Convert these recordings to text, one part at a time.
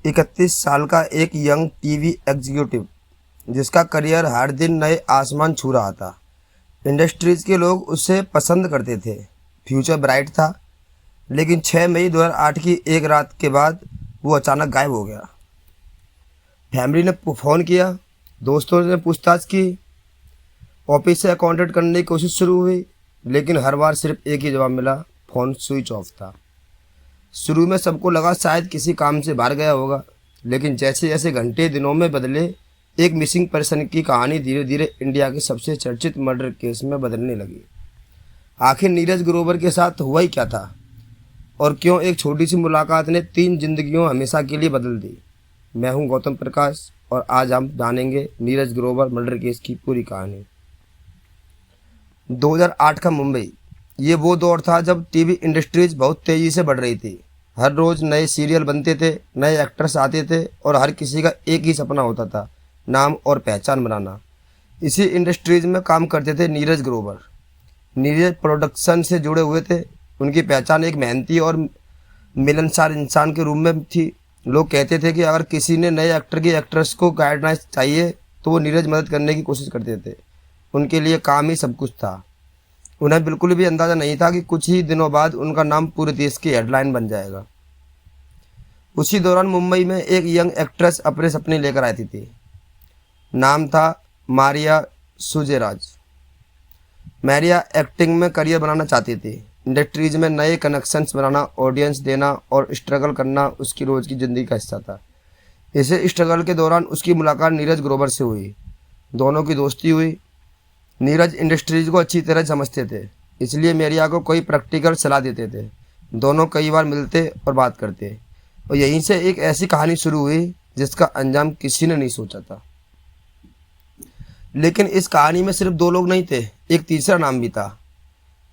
31 साल का एक यंग टीवी एग्जीक्यूटिव जिसका करियर हर दिन नए आसमान छू रहा था। इंडस्ट्रीज के लोग उसे पसंद करते थे, फ्यूचर ब्राइट था। लेकिन 6 मई 2008 की एक रात के बाद वो अचानक गायब हो गया। फैमिली ने फ़ोन किया, दोस्तों ने पूछताछ की, ऑफिस से कांटेक्ट करने की कोशिश शुरू हुई, लेकिन हर बार सिर्फ एक ही जवाब मिला, फ़ोन स्विच ऑफ था। शुरू में सबको लगा शायद किसी काम से बाहर गया होगा, लेकिन जैसे जैसे घंटे दिनों में बदले, एक मिसिंग पर्सन की कहानी धीरे धीरे इंडिया के सबसे चर्चित मर्डर केस में बदलने लगी। आखिर नीरज ग्रोवर के साथ हुआ ही क्या था, और क्यों एक छोटी सी मुलाकात ने 3 जिंदगियों हमेशा के लिए बदल दी। मैं हूं गौतम प्रकाश और आज हम जानेंगे नीरज ग्रोवर मर्डर केस की पूरी कहानी। 2008 का मुंबई, ये वो दौर था जब टीवी इंडस्ट्रीज बहुत तेज़ी से बढ़ रही थी। हर रोज़ नए सीरियल बनते थे, नए एक्टर्स आते थे और हर किसी का एक ही सपना होता था, नाम और पहचान बनाना। इसी इंडस्ट्रीज में काम करते थे नीरज ग्रोवर। नीरज प्रोडक्शन से जुड़े हुए थे। उनकी पहचान एक मेहनती और मिलनसार इंसान के रूप में थी। लोग कहते थे कि अगर किसी ने नए एक्टर की एक्ट्रेस को गाइडलाइंस चाहिए तो वो नीरज मदद करने की कोशिश करते थे। उनके लिए काम ही सब कुछ था। उन्हें बिल्कुल भी अंदाज़ा नहीं था कि कुछ ही दिनों बाद उनका नाम पूरे देश की हेडलाइन बन जाएगा। उसी दौरान मुंबई में एक यंग एक्ट्रेस अपने सपने लेकर आई थी। नाम था मारिया सुजेराज। मारिया एक्टिंग में करियर बनाना चाहती थी। इंडस्ट्रीज में नए कनेक्शंस बनाना, ऑडियंस देना और स्ट्रगल करना उसकी रोज़ की ज़िंदगी का हिस्सा था। इसे स्ट्रगल के दौरान उसकी मुलाकात नीरज ग्रोवर से हुई। दोनों की दोस्ती हुई। नीरज इंडस्ट्रीज को अच्छी तरह समझते थे, इसलिए मेरिया को कोई प्रैक्टिकल सलाह देते थे। दोनों कई बार मिलते और बात करते, और यहीं से एक ऐसी कहानी शुरू हुई जिसका अंजाम किसी ने नहीं सोचा था। लेकिन इस कहानी में सिर्फ 2 लोग नहीं थे, एक तीसरा नाम भी था,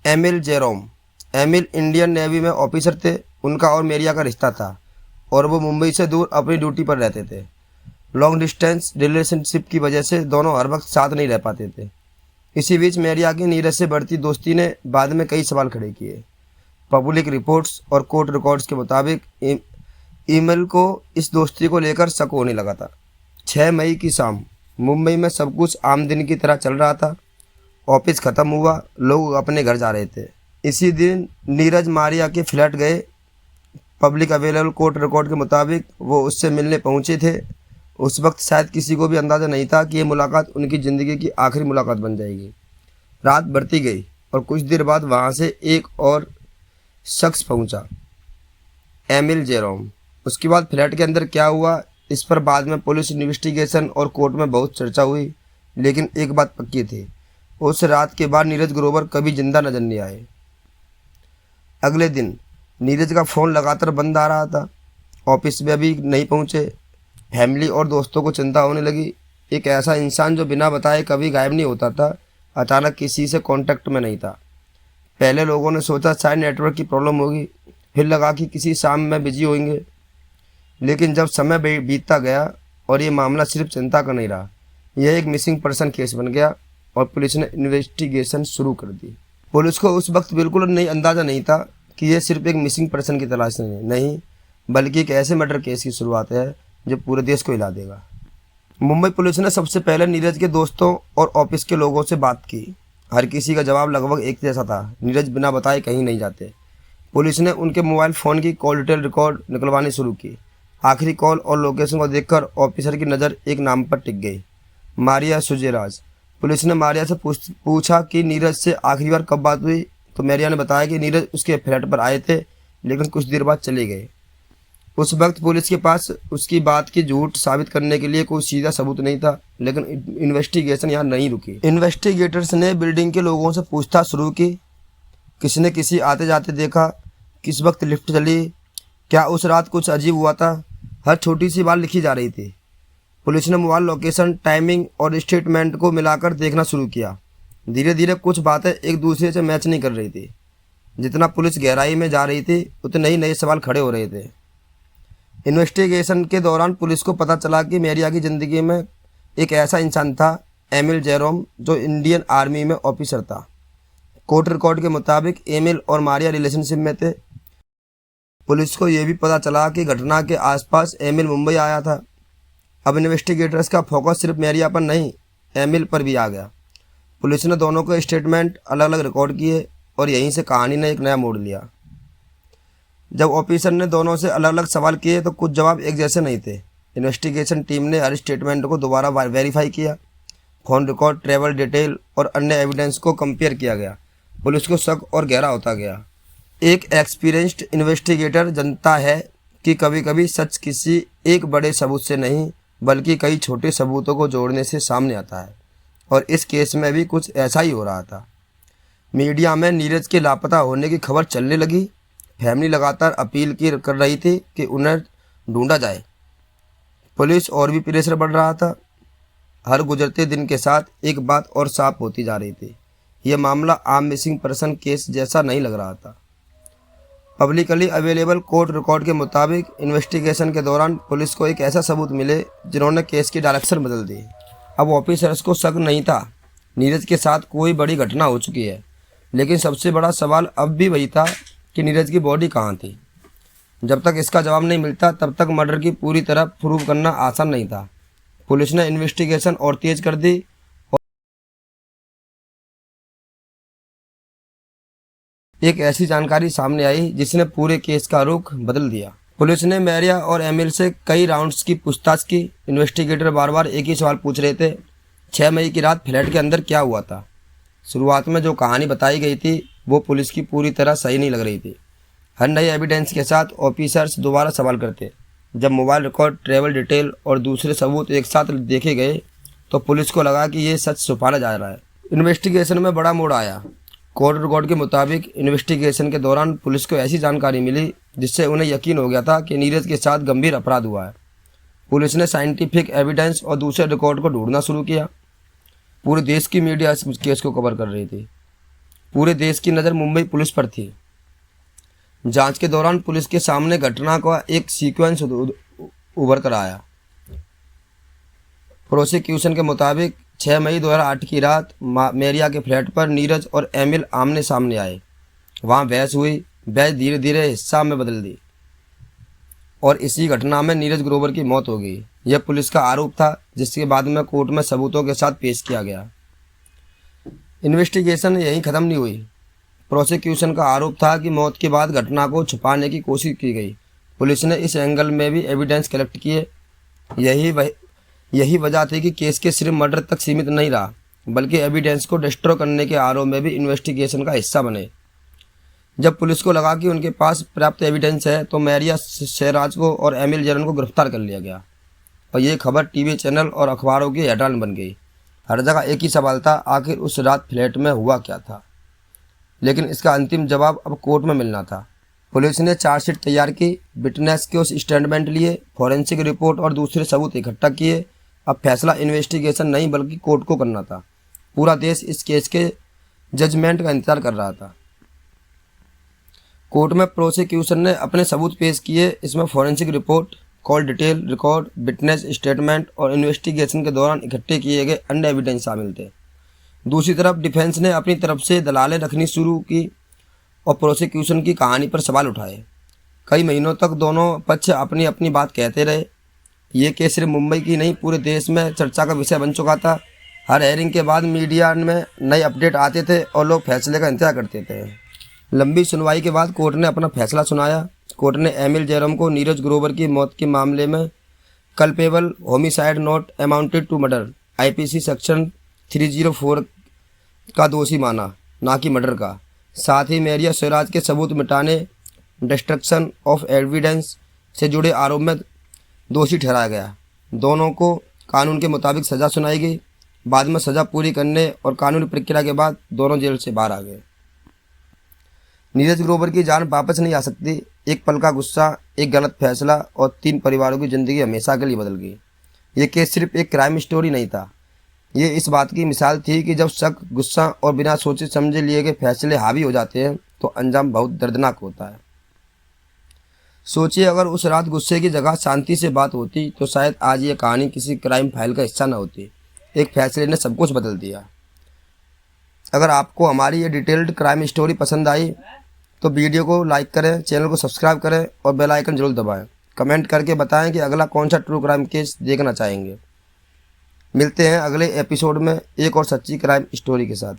Emil Jerome. Emil Indian Navy में ऑफिसर थे। उनका और मेरिया का रिश्ता था और वो मुंबई से दूर अपनी ड्यूटी पर रहते थे। लॉन्ग डिस्टेंस रिलेशनशिप की वजह से दोनों हर वक्त साथ नहीं रह पाते थे। इसी बीच मेरिया की नीरज से बढ़ती दोस्ती ने बाद में कई सवाल खड़े किए। पब्लिक रिपोर्ट्स और कोर्ट रिकॉर्ड्स के मुताबिक ईमेल को इस दोस्ती को लेकर शक होने लगा था। 6 मई की शाम मुंबई में सब कुछ आम दिन की तरह चल रहा था। ऑफिस ख़त्म हुआ, लोग अपने घर जा रहे थे। इसी दिन नीरज मारिया के फ्लैट गए। पब्लिक अवेलेबल कोर्ट रिकॉर्ड के मुताबिक वो उससे मिलने पहुंचे थे। उस वक्त शायद किसी को भी अंदाज़ा नहीं था कि ये मुलाकात उनकी ज़िंदगी की आखिरी मुलाकात बन जाएगी। रात बढ़ती गई और कुछ देर बाद वहाँ से एक और शख्स पहुँचा, एमिल जेरोम। उसके बाद फ्लैट के अंदर क्या हुआ, इस पर बाद में पुलिस इन्वेस्टिगेशन और कोर्ट में बहुत चर्चा हुई। लेकिन एक बात पक्की थी, उस रात के बाद नीरज ग्रोवर कभी जिंदा नजर नहीं आए। अगले दिन नीरज का फ़ोन लगातार बंद आ रहा था। ऑफिस में अभी नहीं पहुँचे। फैमिली और दोस्तों को चिंता होने लगी। एक ऐसा इंसान जो बिना बताए कभी गायब नहीं होता था, अचानक किसी से कांटेक्ट में नहीं था। पहले लोगों ने सोचा शायद नेटवर्क की प्रॉब्लम होगी, फिर लगा कि किसी शाम में बिजी होंगे। लेकिन जब समय बीतता गया और ये मामला सिर्फ चिंता का नहीं रहा, यह एक मिसिंग पर्सन केस बन गया और पुलिस ने इन्वेस्टिगेशन शुरू कर दी। पुलिस को उस वक्त बिल्कुल नहीं अंदाज़ा नहीं था कि यह सिर्फ एक मिसिंग पर्सन की तलाश नहीं, बल्कि एक ऐसे मर्डर केस की शुरुआत है जो पूरे देश को हिला देगा। मुंबई पुलिस ने सबसे पहले नीरज के दोस्तों और ऑफिस के लोगों से बात की। हर किसी का जवाब लगभग एक जैसा था, नीरज बिना बताए कहीं नहीं जाते। पुलिस ने उनके मोबाइल फ़ोन की कॉल डिटेल रिकॉर्ड निकलवानी शुरू की। आखिरी कॉल और लोकेशन को देखकर ऑफिसर की नज़र एक नाम पर टिक गई, मारिया सुजेराज। पुलिस ने मारिया से पूछा कि नीरज से आखिरी बार कब बात हुई, तो मारिया ने बताया कि नीरज उसके फ्लैट पर आए थे, लेकिन कुछ देर बाद चले गए। उस वक्त पुलिस के पास उसकी बात की झूठ साबित करने के लिए कोई सीधा सबूत नहीं था। लेकिन इन्वेस्टिगेशन यहाँ नहीं रुकी। इन्वेस्टिगेटर्स ने बिल्डिंग के लोगों से पूछताछ शुरू की। किसने किसी आते जाते देखा, किस वक्त लिफ्ट चली, क्या उस रात कुछ अजीब हुआ था। हर छोटी सी बात लिखी जा रही थी। पुलिस ने मोबाइल लोकेशन, टाइमिंग और स्टेटमेंट को मिलाकर देखना शुरू किया। धीरे धीरे कुछ बातें एक दूसरे से मैच नहीं कर रही थी। जितना पुलिस गहराई में जा रही थी, उतने ही नए सवाल खड़े हो रहे थे। इन्वेस्टिगेशन के दौरान पुलिस को पता चला कि मेरिया की ज़िंदगी में एक ऐसा इंसान था, एमिल जेरोम, जो इंडियन आर्मी में ऑफिसर था। कोर्ट रिकॉर्ड के मुताबिक एमिल और मारिया रिलेशनशिप में थे। पुलिस को यह भी पता चला कि घटना के आसपास एमिल मुंबई आया था। अब इन्वेस्टिगेटर्स का फोकस सिर्फ मेरिया पर नहीं, एमिल पर भी आ गया। पुलिस ने दोनों के स्टेटमेंट अलग अलग रिकॉर्ड किए और यहीं से कहानी ने एक नया मोड़ लिया। जब ऑफिसर ने दोनों से अलग अलग सवाल किए तो कुछ जवाब एक जैसे नहीं थे। इन्वेस्टिगेशन टीम ने हर स्टेटमेंट को दोबारा वेरीफाई किया। फ़ोन रिकॉर्ड, ट्रैवल डिटेल और अन्य एविडेंस को कंपेयर किया गया। पुलिस को शक और गहरा होता गया। एक एक्सपीरियंस्ड इन्वेस्टिगेटर जानता है कि कभी कभी सच किसी एक बड़े सबूत से नहीं बल्कि कई छोटे सबूतों को जोड़ने से सामने आता है, और इस केस में भी कुछ ऐसा ही हो रहा था। मीडिया में नीरज के लापता होने की खबर चलने लगी। फैमिली लगातार अपील कर रही थी कि उन्हें ढूंढा जाए। पुलिस और भी प्रेशर बढ़ रहा था। हर गुजरते दिन के साथ एक बात और साफ होती जा रही थी, यह मामला आम मिसिंग पर्सन केस जैसा नहीं लग रहा था। पब्लिकली अवेलेबल कोर्ट रिकॉर्ड के मुताबिक इन्वेस्टिगेशन के दौरान पुलिस को एक ऐसा सबूत मिले जिन्होंने केस की डायरेक्शन बदल दी। अब ऑफिसर्स को शक नहीं था, नीरज के साथ कोई बड़ी घटना हो चुकी है। लेकिन सबसे बड़ा सवाल अब भी वही था कि नीरज की बॉडी कहाँ थी। जब तक इसका जवाब नहीं मिलता तब तक मर्डर की पूरी तरह प्रूव करना आसान नहीं था। पुलिस ने इन्वेस्टिगेशन और तेज कर दी। एक ऐसी जानकारी सामने आई जिसने पूरे केस का रुख बदल दिया। पुलिस ने मेरिया और एमिल से कई राउंड्स की पूछताछ की। इन्वेस्टिगेटर बार बार एक ही सवाल पूछ रहे थे, 6 मई की रात फ्लैट के अंदर क्या हुआ था। शुरुआत में जो कहानी बताई गई थी वो पुलिस की पूरी तरह सही नहीं लग रही थी। हर नए एविडेंस के साथ ऑफिसर्स दोबारा सवाल करते। जब मोबाइल रिकॉर्ड, ट्रैवल डिटेल और दूसरे सबूत एक साथ देखे गए तो पुलिस को लगा कि ये सच छुपाना जा रहा है। इन्वेस्टिगेशन में बड़ा मोड़ आया। कोर्ट रिकॉर्ड के मुताबिक इन्वेस्टिगेशन के दौरान पुलिस को ऐसी जानकारी मिली जिससे उन्हें यकीन हो गया था कि नीरज के साथ गंभीर अपराध हुआ है। पुलिस ने साइंटिफिक एविडेंस और दूसरे रिकॉर्ड को ढूंढना शुरू किया। पूरे देश की मीडिया इस केस को कवर कर रही थी। पूरे देश की नज़र मुंबई पुलिस पर थी। जांच के दौरान पुलिस के सामने घटना का एक सीक्वेंस उभर कर आया। प्रोसिक्यूशन के मुताबिक 6 मई 2008 की रात मेरिया के फ्लैट पर नीरज और एमिल आमने सामने आए। वहां बहस हुई। बहस धीरे धीरे हिस्सा में बदल दी और इसी घटना में नीरज ग्रोवर की मौत हो गई। यह पुलिस का आरोप था जिसके बाद में कोर्ट में सबूतों के साथ पेश किया गया। इन्वेस्टिगेशन यहीं ख़त्म नहीं हुई। प्रोसिक्यूशन का आरोप था कि मौत के बाद घटना को छुपाने की कोशिश की गई। पुलिस ने इस एंगल में भी एविडेंस कलेक्ट किए। यही वजह थी कि केस के सिर्फ मर्डर तक सीमित नहीं रहा बल्कि एविडेंस को डिस्ट्रॉय करने के आरोप में भी इन्वेस्टिगेशन का हिस्सा बने। जब पुलिस को लगा कि उनके पास पर्याप्त एविडेंस है तो मेरिया शहराज को और एमिल जेरन को गिरफ्तार कर लिया गया और ये खबर टीवी चैनल और अखबारों की हेडलाइन बन गई। हर जगह एक ही सवाल था, आखिर उस रात फ्लैट में हुआ क्या था। लेकिन इसका अंतिम जवाब अब कोर्ट में मिलना था। पुलिस ने चार्जशीट तैयार की, विटनेस के उस स्टेटमेंट लिए, फॉरेंसिक रिपोर्ट और दूसरे सबूत इकट्ठा किए। अब फैसला इन्वेस्टिगेशन नहीं बल्कि कोर्ट को करना था। पूरा देश इस केस के जजमेंट का इंतजार कर रहा था। कोर्ट में प्रोसिक्यूशन ने अपने सबूत पेश किए। इसमें forensic report, call detail record, witness statement और इन्वेस्टिगेशन के दौरान इकट्ठे किए गए अन्य एविडेंस शामिल थे। दूसरी तरफ डिफेंस ने अपनी तरफ से दलालें रखनी शुरू की और प्रोसिक्यूशन की कहानी पर सवाल उठाए। कई महीनों तक दोनों पक्ष अपनी अपनी बात कहते रहे। ये केस सिर्फ मुंबई की नहीं पूरे देश में चर्चा का विषय बन चुका था। हर हेयरिंग के बाद मीडिया में नए अपडेट आते थे और लोग फैसले का इंतजार करते थे। लंबी सुनवाई के बाद कोर्ट ने अपना फैसला सुनाया। कोर्ट ने एमिल जेरोम को नीरज ग्रोवर की मौत के मामले में culpable homicide not amounted to murder IPC section 304 का दोषी माना, ना कि मर्डर का। साथ ही मेरिया स्वराज के सबूत मिटाने, डिस्ट्रक्शन ऑफ एविडेंस से जुड़े आरोप में दोषी ठहराया गया। दोनों को कानून के मुताबिक सज़ा सुनाई गई। बाद में सज़ा पूरी करने और कानूनी प्रक्रिया के बाद दोनों जेल से बाहर आ गए। नीरज ग्रोवर की जान वापस नहीं आ सकती। एक पल का गुस्सा, एक गलत फैसला और 3 परिवारों की ज़िंदगी हमेशा के लिए बदल गई। ये केस सिर्फ एक क्राइम स्टोरी नहीं था, ये इस बात की मिसाल थी कि जब शक, गुस्सा और बिना सोचे समझे लिए गए फैसले हावी हो जाते हैं तो अंजाम बहुत दर्दनाक होता है। सोचिए, अगर उस रात गुस्से की जगह शांति से बात होती तो शायद आज ये कहानी किसी क्राइम फाइल का हिस्सा न होती। एक फैसले ने सब कुछ बदल दिया। अगर आपको हमारी ये डिटेल्ड क्राइम स्टोरी पसंद आई तो वीडियो को लाइक करें, चैनल को सब्सक्राइब करें और बेल आइकन जरूर दबाएं। कमेंट करके बताएं कि अगला कौन सा ट्रू क्राइम केस देखना चाहेंगे। मिलते हैं अगले एपिसोड में एक और सच्ची क्राइम स्टोरी के साथ।